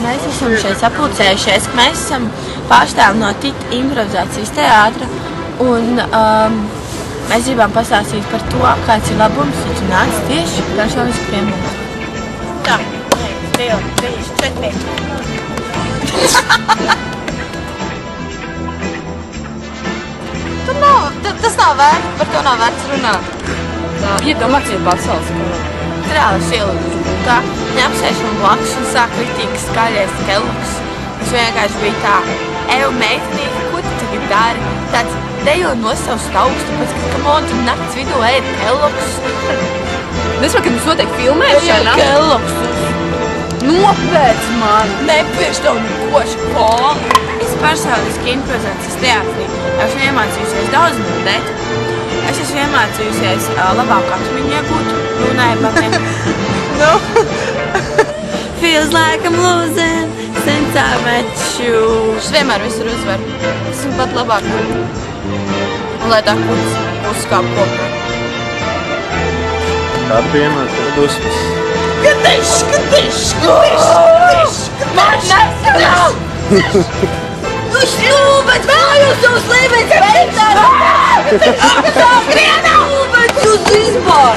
mēs esam šeit sapulcējušies, ka mēs esam pārstāvi no TIT improvizācijas teātra, un mēs gribam pastāstīt par to, kāds ir labums, ja tu nāc tieši personiski pie mums. Tā, 1, 2, 3, 4. Tas nav vērts, par to nav vērts runāt. Iedomāties pasaules, ka Reāli ielūdzu gultā, viņa apsēž man blakus un sāk ritīgi skaļais Kellogs. Es vienkārši biju tā, eju meitenīti, ko tu tagad dari? Tāds dejo no savas taustu, pēc, ka kamon, tu nakts vidū ēd Kellogs. Nesmāk, ka mums notiek filmēšana. Kellogs. Nopēc man! Nepieši tev nekoši kolu. Es personiski improvizācijas teātrī esmu iemācījusies daudz mūdēt. Es esmu iemācījusies labāku atmiņu iegūt, runāju par tiem. No. Feels like I'm losing since I met you. Es vienmēr visur uzvaru. Esmu pat labāk. Un lai tā kurds uzskāp kopā. Kā piemēr dusmas? Gadiš! Man nesanāk! Nu stūbēc! Mājus uz līmeņas veiktās! Tā grienā! Stūbēc uz izbār!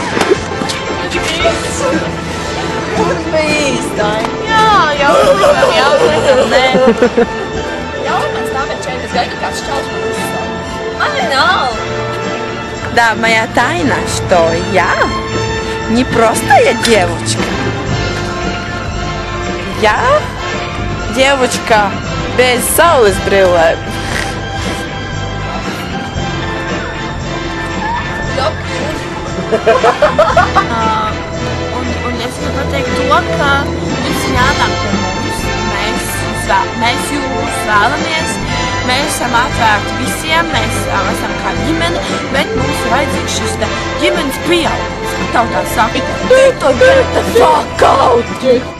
Kur bija īstāji? Jā, jautājam, nē. Jautājam, stāvēt šeit, es gaidu kāds čals man uzstāv. Ai, nav! Да, моя тайна, что я не простая девочка. Я девочка без saules brillēm. Un es gribu pateikt to, ka jums jānāk pie mums. Mēs jūs vēlamies. Mēs esam atvērti visiem, mēs esam kā ģimene, bet mums ir vajadzīgs šis ģimenes pieaugums. Tautā saka, get the fuck out!